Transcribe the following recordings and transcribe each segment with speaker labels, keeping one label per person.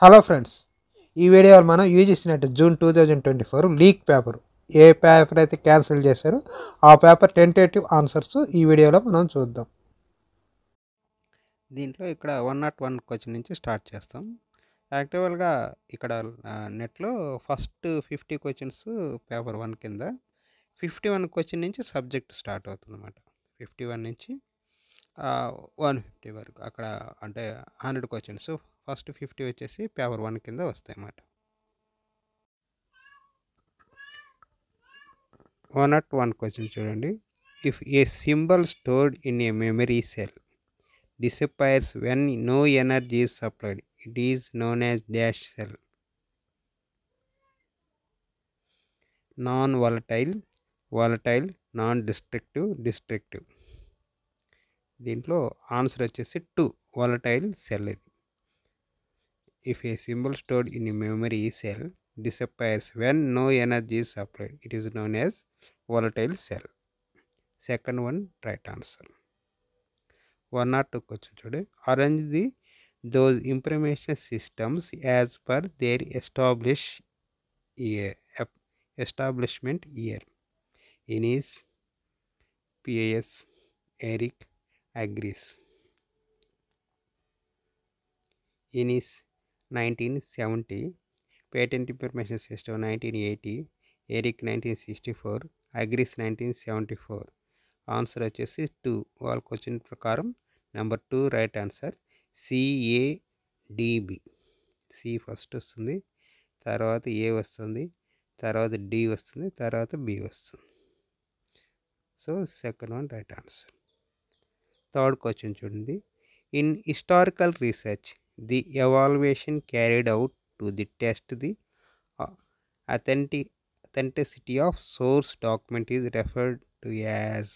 Speaker 1: Hello friends, ఈ వీడియోలో మనం UGC NET June 2024 leak paper ఏ పేపర్ అయితే క్యాన్సిల్ చేశారో ఆ పేపర్ టెంటేటివ్ ఆన్సర్స్ ఈ వీడియోలో మనం చూద్దాం.
Speaker 2: దీంట్లో ఇక్కడ 101 క్వశ్చన్ నుంచి స్టార్ట్ చేస్తాం. యాక్చువల్గా ఇక్కడ నెట్లో ఫస్ట్ 50 క్వశ్చన్స్ పేపర్ 1 కింద, 51 క్వశ్చన్ నుంచి సబ్జెక్ట్ స్టార్ట్ అవుతుంది అన్నమాట. 51 నుంచి 150 వరకు అక్కడ అంటే 100 క్వశ్చన్స్ ఫస్ట్ 50 వచ్చేసి పేపర్ 1 కింద వస్తాయి అన్నమాట. 101 క్వశ్చన్ చూడండి. If A symbol stored in a memory cell disappears when no energy is supplied, it is known as dash cell. Non-volatile, volatile, non-destructive, destructive. దీంట్లో ఆన్సర్ వచ్చేసి 2 volatile cell. ఇది if a symbol stored in a memory cell disappears when no energy is supplied, it is known as volatile cell. Second one right answer. 102 question చూడండి. Arrange those information systems as per their establishment year. Innis, PAS, Eric, agrees. Innis 1970, Patent Information System 1980, Eric 1964, agrees 1974. Answer వచ్చేసి 2. వాళ్ళ question ప్రకారం number 2 right answer. CADB. C first వస్తుంది, తర్వాత ఏ వస్తుంది, తర్వాత D వస్తుంది, తర్వాత బి వస్తుంది. So second one right answer. Third question చూడండి. In historical research the evaluation carried out to the test the authenticity of source document is referred to as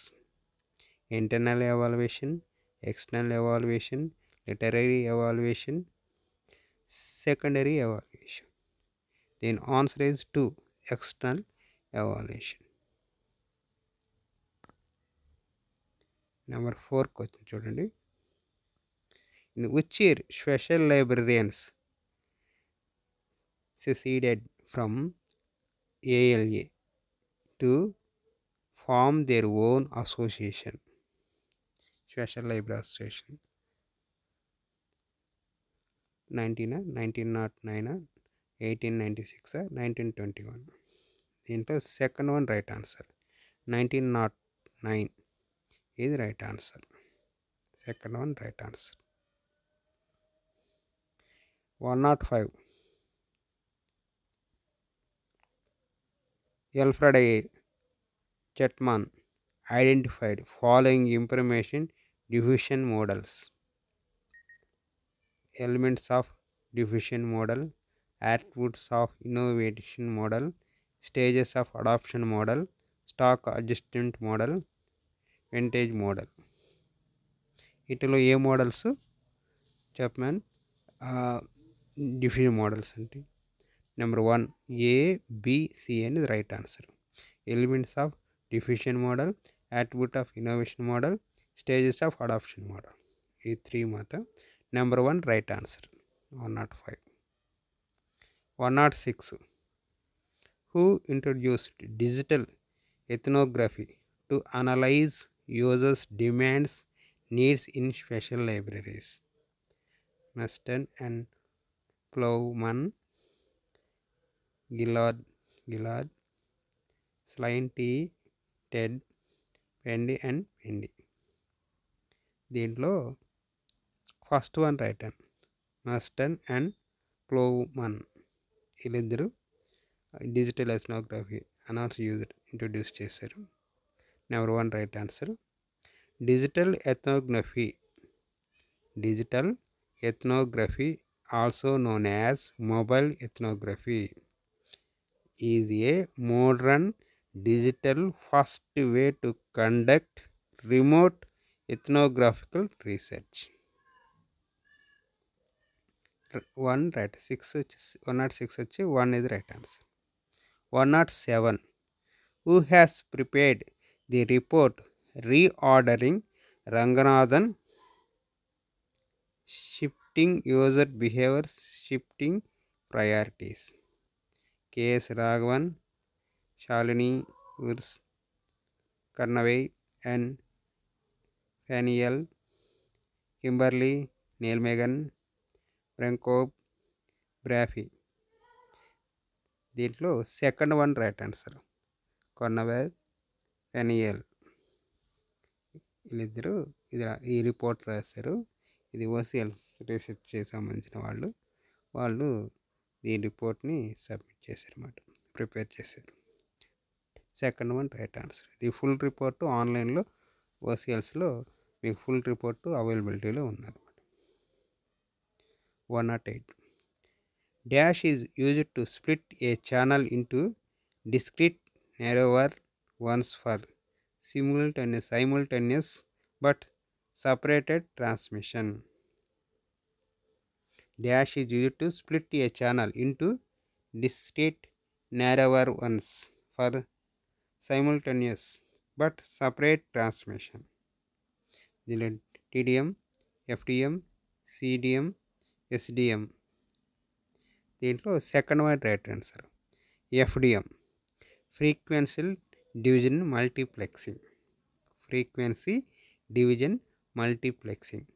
Speaker 2: internal evaluation, external evaluation, literary evaluation, secondary evaluation. Then answer is 2, external evaluation. Number 4 question చూడండి. In which year special librarians seceded from ALA to form their own association? Special Library Association. 1909, 1896, 1921. దీంట్లో second one right answer. 1909 ఇది right answer. Second one right answer. 105. Alfred A. Chetman identified following information diffusion models. Elements of diffusion model, attributes of innovation model, stages of adoption model, stock adjustment model, vintage model. వీటిలో ఏ models చెప్పమని diffusion models అంటే number 1 ABC అనేది right answer. Elements of diffusion model, attribute of innovation model, stages of adoption model, ఈ 3 మాత్రం number 1 right answer. 105. 106. Who introduced digital ethnography to analyze users' demands, needs in special libraries? Marston and Plowman, Gillard, Slyn T, Ted, Pendy and Pendy. దీంట్లో first one right and మస్టన్ and Plowman వీళ్ళిద్దరూ digital ethnography అనాల్స్ introduce చేశారు. Number 1 right answer. Digital ethnography also known as mobile ethnography is a modern digital first way to conduct remote ethnographical research. 1 right. 106 వచ్చి 1 is right answer. 107. Who has prepared the report reordering Ranganathan shifting user behaviors shifting priorities. K.S. Raghavan, Shalini Urs, Karnavai, and Faniel, Kimberly, Neil Megan, Branko, Braffy. దీంట్లో second one right answer. కొన్నవే ఫెనియల్ వీళ్ళిద్దరూ ఈ report రాశారు. ఇది OCl research సంబంధించిన వాళ్ళు ఈ రిపోర్ట్ని submit చేశారు అన్నమాట, ప్రిపేర్ చేశారు. Second one right answer. ఇది ఫుల్ రిపోర్టు ఆన్లైన్లో ఓసిఎల్స్లో మీకు ఫుల్ రిపోర్టు అవైలబిలిటీలో ఉన్నదన్నమాట. 108. Dash is used to split a channel into discrete narrower ones for simultaneous but separated transmission. Dash is used to split a channel into discrete narrower ones for simultaneous but separate transmission. TDM, FDM, CDM, SDM. దీంట్లో second one right answer. FDM frequential division multiplexing. Frequency division multiplexing.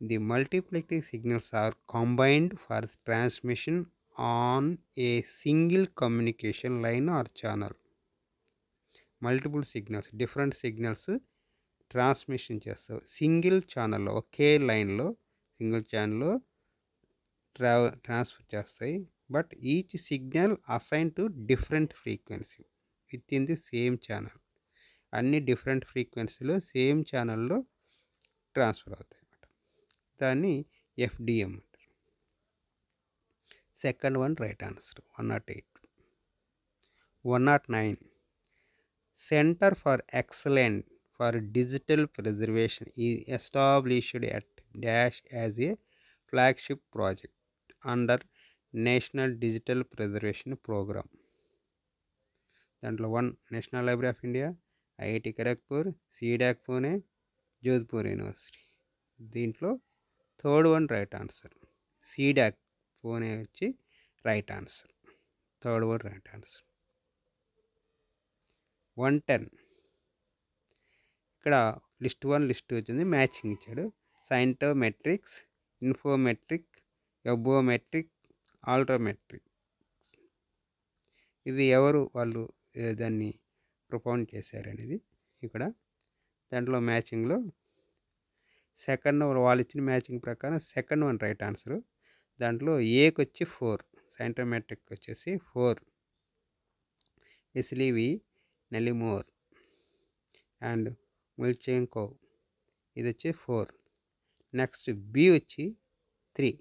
Speaker 2: The multiplexing signals are combined for transmission on a single communication line or channel. Multiple signals, different signals transmission చేస్తారు single ఛానల్లో, ఒకే లైన్లో సింగిల్ ఛానల్లో transfer చేస్తాయి. But each signal assign to different frequency within the same channel. అన్ని different ఫ్రీక్వెన్సీలో same ఛానల్లో ట్రాన్స్ఫర్ అవుతాయి అన్నమాట. దాన్ని ఎఫ్డిఎం అంటారు. Second one right answer. 108. 109. Centre for excellence for digital preservation is established at dash as a flagship project under national digital preservation programme. దాంట్లో 1 national library of India, IIT Kharagpur, CDAC Pune, Jodhpur university. దీంట్లో third one right answer. CDAC Pune వచ్చి right answer. Third one right answer. 110. ఇక్కడ list 1 list 2 వచ్చింది, matching ఇచ్చాడు. సైంటోమెట్రిక్స్, ఇన్ఫోమెట్రిక్, ఎబోమెట్రిక్, ఆల్ట్రోమెట్రిక్. ఇది వాళ్ళు దాన్ని ప్రొపౌండ్ చేశారనేది ఇక్కడ. దాంట్లో మ్యాచింగ్లో సెకండ్ వాళ్ళు ఇచ్చిన మ్యాచింగ్ ప్రకారం సెకండ్ వన్ రైట్ ఆన్సరు. దాంట్లో ఏకి వచ్చి 4, సైంటోమెట్రిక్ వచ్చేసి 4, ఎస్లీవి, నెలిమోర్ అండ్ ముల్చెంకో ఇది వచ్చి 4. నెక్స్ట్ బి వచ్చి 3,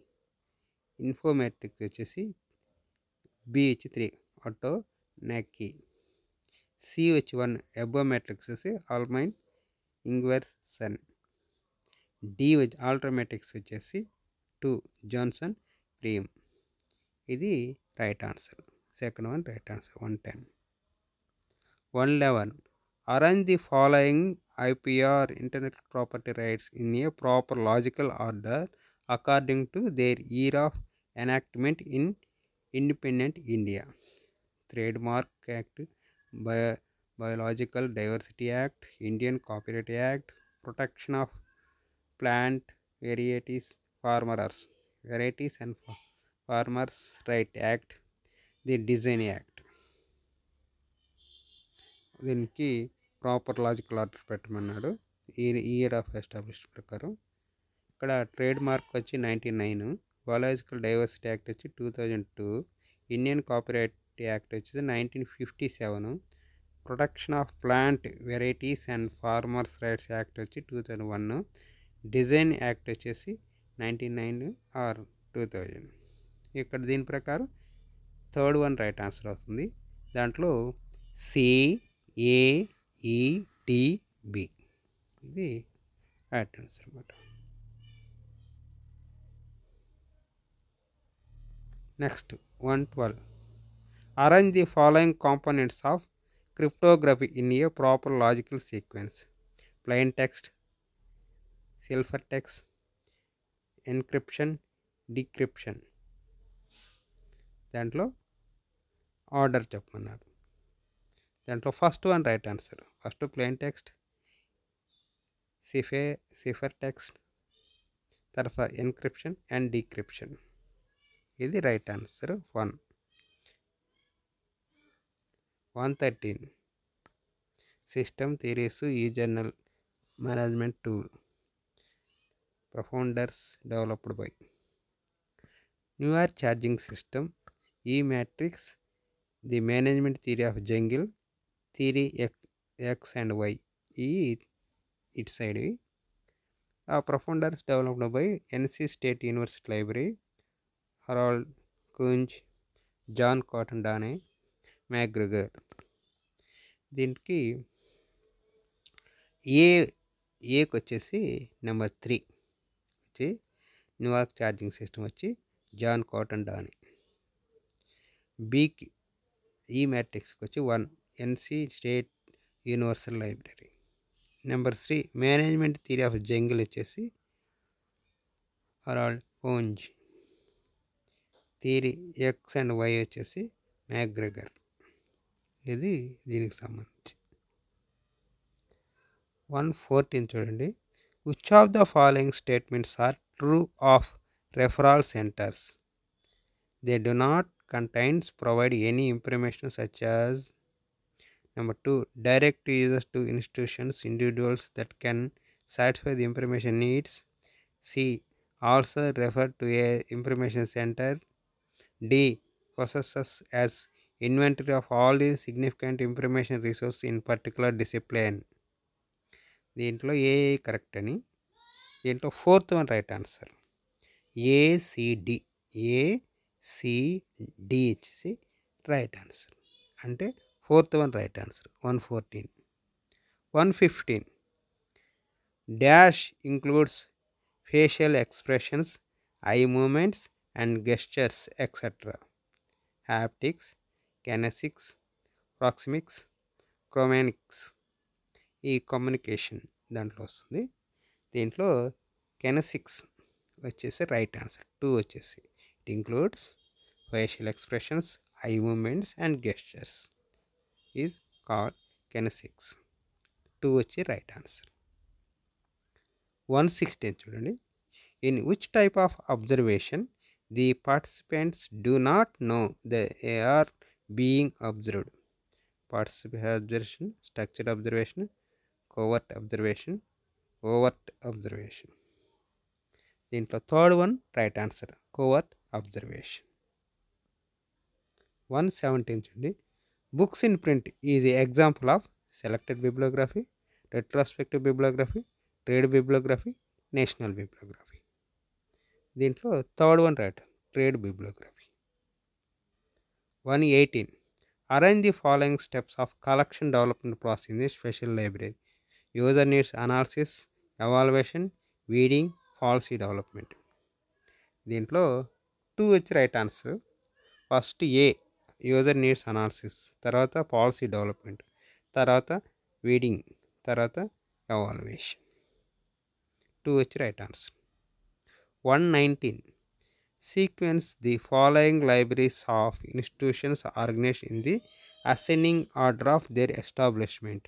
Speaker 2: ఇన్ఫోమెట్రిక్ వచ్చేసి బి వచ్చి 3, ఆటో నెక్కీ. సి వచ్చి 1, ఎబోమెట్రిక్స్ వచ్చేసి ఆల్మైన్ ఇంగ్వర్సన్. డి వచ్చి ఆల్ట్రోమెట్రిక్స్ వచ్చేసి 2, జాన్సన్ ప్రీమ్. ఇది right answer. Second one right answer. 110. 111. Arrange the following IPR intellectual property rights in a proper logical order according to their year of enactment in independent India. Trademark Act, Biological Diversity Act, Indian Copyright Act, Protection of Plant Varieties and Farmers Right Act, the Design Act. దీనికి proper logical order పెట్టమన్నాడు year of establish ప్రకారం. ఇక్కడ trade mark వచ్చి 99, biological diversity act వచ్చి 2002, Indian copyright act వచ్చేసి 1957, protection of plant varieties and farmers rights act వచ్చి 2001, design act వచ్చేసి 99 are 2000. ఇక్కడ దీని ప్రకారం థర్డ్ వన్ రైట్ ఆన్సర్ వస్తుంది. దాంట్లో CAEDB ఇది రైట్ ఆన్సర్ అన్నమాట. Next 112. Arrange the following components of cryptography in a proper logical sequence: plain text, ciphertext, encryption, decryption. దాంట్లో ఆర్డర్ చెప్పమన్నాడు. దాంట్లో first one right answer. First plain text, cipher text, తర్వాత encryption and decryption. ఇది right answer 113. System theories ఈ journal management tool propounders developed by New York charging system, ఈ matrix, the management theory of jungle, theory X and Y. ఈ ఇటు side ఆ propounders developed by NC state university library, Harold Koontz, John Cotton Dana, McGregor. దీనికి ఏకి వచ్చేసి number 3 వచ్చి New York charging system వచ్చి John Cotton Dana. బీకి ఈ మ్యాట్రిక్స్కి వచ్చి 1 NC state universal library. Number 3 management theory of jungle వచ్చేసి Harold Koontz. Theory X and Y వచ్చేసి మ్యాక్గ్రెగర్. ఇది దీనికి సంబంధించి. 114 చూడండి. Which of the following statements are true of referral centres? They do not contains provide any information such as number 2 direct users to institutions individuals that can satisfy the information needs. C also refer to a information center. D possesses as inventory of all the significant information resources in particular discipline. దీంట్లో ఏ correct అని. దీంట్లో fourth one right answer. ACD వచ్చేసి right answer. అంటే fourth one right answer. 114. 115 dash includes facial expressions, eye movements and gestures etcetera. Haptics, kinesics, proxemics, chronemics. ఈ communication దాంట్లో వస్తుంది. దీంట్లో కెనెసిక్స్ వచ్చేసి రైట్ ఆన్సర్. 2 వచ్చేసి it includes facial expressions, eye movements and gestures is called kinesics. 2 వచ్చి right answer. 116 చూడండి. In which type of observation the participants do not know they are being observed? Participate observation, structured observation, covert observation, overt observation. దీంట్లో third one right answer, covert observation. 117 చూడండి. Books in print is example of selected bibliography, retrospective bibliography, trade bibliography, national bibliography. దీంట్లో third one right, trade bibliography. 118 arrange the following steps of collection development process in the special library. User needs analysis, evaluation, weeding, policy development. దీంట్లో 2 వచ్చి right answer. First ఏ user needs analysis, తర్వాత policy development, తర్వాత weeding, తర్వాత evaluation. 2 వచ్చి right answer. 119 sequence the following libraries of institutions organised in the ascending order of their establishment.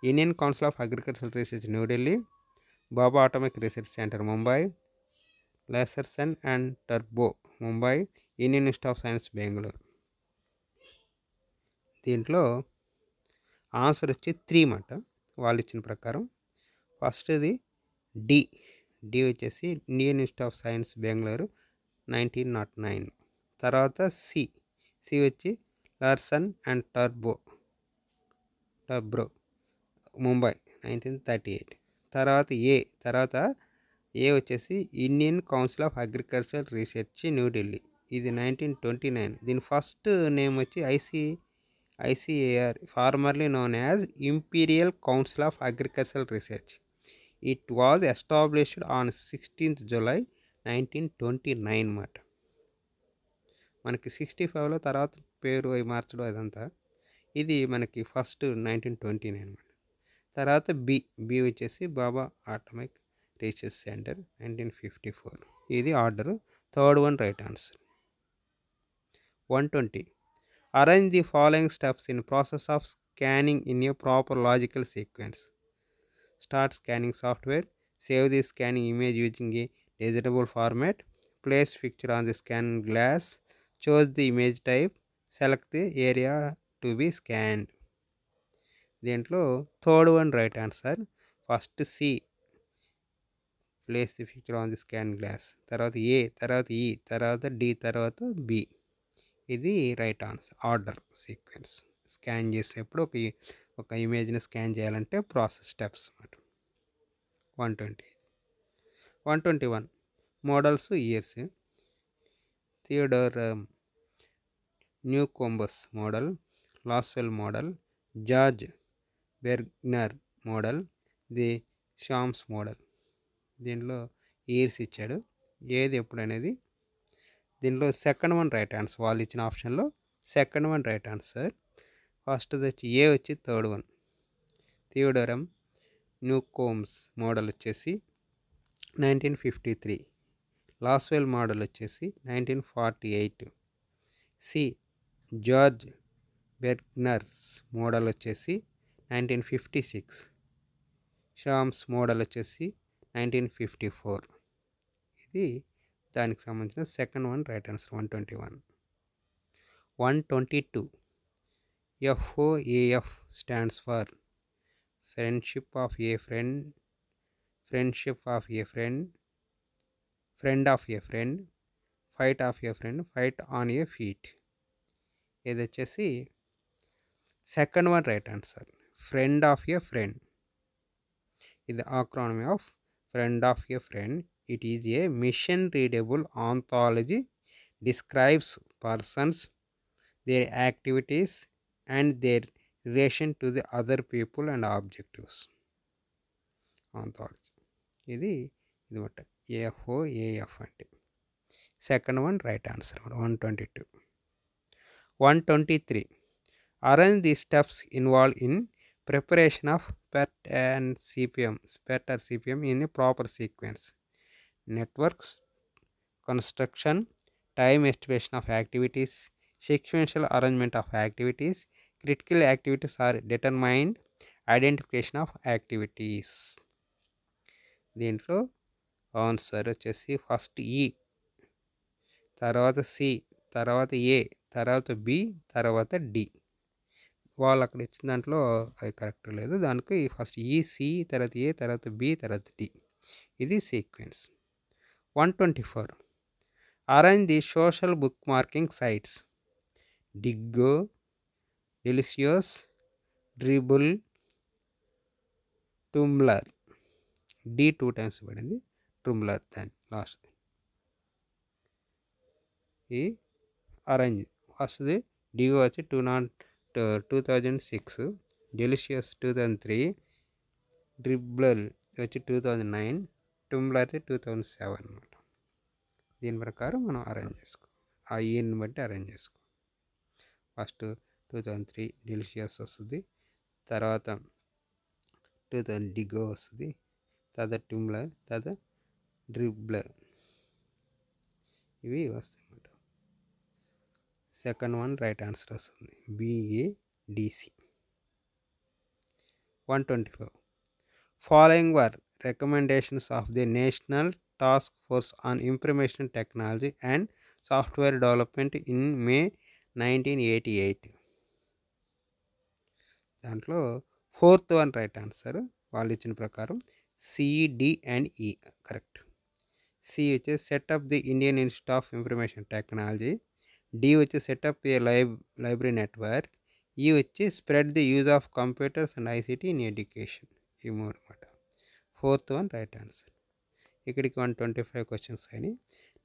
Speaker 2: Indian council of agricultural research New Delhi, Baba atomic research centre Mumbai, లాసర్సన్ and turbo Mumbai, Indian institute of science Bengaluru. దీంట్లో answer వచ్చి 3 మాట వాళ్ళు ఇచ్చిన ప్రకారం. ఫస్ట్ది D వచ్చేసి Indian institute of science Bengaluru 1909. తర్వాత C వచ్చి లార్సన్ అండ్ టర్బ్రో ముంబై 1938. తర్వాత ఏ వచ్చేసి Indian council of agricultural research New Delhi, ఇది 1929. దీని ఫస్ట్ నేమ్ వచ్చి ICAR, formerly known as imperial council of agricultural research. It was established on 16th July 1929 మాట. మనకి 65లో తర్వాత పేరు అవి మార్చడం అదంతా. ఇది మనకి ఫస్ట్ 1929 అనమాట. తర్వాత బి వచ్చేసి బాబా అటామిక్ రీసెర్చ్ సెంటర్ 1954. ఇది order, third one right answer. 120. Arrange the following steps in process of scanning in a proper logical sequence. Start scanning software. Save the scanning image using a desirable format. Place picture on the scan glass. Choose the image type. Select the area to be scanned. దీంట్లో third one right answer. First C, place the picture on the scan glass, తర్వాత A, తర్వాత E, తర్వాత D, తర్వాత B. ఇది right answer order sequence. Scan చేసేప్పుడు ఒక ఇమేజ్ని scan చేయాలంటే ప్రాసెస్ స్టెప్స్ అన్నమాట. 120. 121 models years. Theodore Newcomb's model, Lasswell model, George Gerbner model, the Schramm's model. దీనిలో ఇయర్స్ ఇచ్చాడు, ఏది ఎప్పుడు అనేది. దీనిలో సెకండ్ వన్ రైట్ ఆన్సర్. వాళ్ళు ఇచ్చిన ఆప్షన్లో second one right answer. First వచ్చి ఏ వచ్చి థర్డ్ వన్. థియోడోరమ్ న్యూకోమ్స్ మోడల్ వచ్చేసి 1953. లాస్వెల్ మోడల్ వచ్చేసి 1948. సి జార్జ్ బెర్గ్నర్స్ మోడల్ వచ్చేసి 1956. షామ్స్ మోడల్ వచ్చేసి 1954. ఇది దానికి సంబంధించిన second one right answer. 121. 122 FOAF stands for friendship of A friend, friendship of A friend, friend of A friend, fight of A friend, fight on a feet. ఇది వచ్చేసి second one right answer. Friend of A friend. ఇది acronym of friend of a friend. It is a mission readable anthology, describes persons, their activities and their relation to the other people and objectives. Anthology. ఇది మాట FOAF అంటే. Second one right answer. 122. 123 arrange the steps involved in preparation of PET and CPM in a proper sequence. Networks, construction, time estimation of activities, sequential arrangement of activities, critical activities are determined, identification of activities. దీంట్లో answer వచ్చేసి first ఈ, తర్వాత C, తర్వాత A, తర్వాత B, తర్వాత D. వాళ్ళు అక్కడ ఇచ్చిన దాంట్లో అది కరెక్ట్ లేదు. దానికి ఫస్ట్ ఈ, సి, తర్వాత ఏ, తర్వాత బి, తర్వాత డి. ఇది sequence. 124 arrange the social bookmarking sites. Diigo, Delicious, Dribbble, Tumblr. D 2 times పడింది, టుమ్బ్లర్ దాని లాస్ట్. ఈ అరేంజ్ ఫస్ట్ది డిగో వచ్చి 2006, డెలిషియస్ 2003, డ్రిబ్లర్ వచ్చి 2009, టుమ్బ్లర్ 2007 అనమాట. దీని ప్రకారం మనం అరేంజ్ చేసుకో, ఆ ఇయర్ని బట్టి అరేంజ్ చేసుకో. ఫస్ట్ 2003 డెలిషియస్ వస్తుంది, తర్వాత 2000 డిగో వస్తుంది, తర్వాత టుమ్బ్లర్, తర్వాత డ్రిబ్లర్. ఇవి వస్తాయి అన్నమాట. సెకండ్ వన్ రైట్ ఆన్సర్ వస్తుంది, BADC. 125 following were recommendations of the national task force on information technology and software development in May 1988. దాంట్లో ఫోర్త్ వన్ రైట్ ఆన్సర్. వాళ్ళు ఇచ్చిన ప్రకారం CD and E correct. C వచ్చి set up the Indian institute of information technology. D వచ్చి set up a library network. E వచ్చి spread the use of computers and ICT in education. ఈ మూడు అనమాట. Fourth one right answer. ఇక్కడికి 125 questions అయినాయి.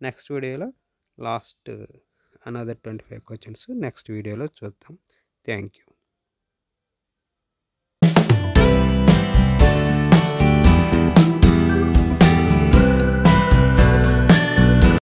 Speaker 2: Next వీడియోలో last another 25 questions next వీడియోలో చూద్దాం. Thank you.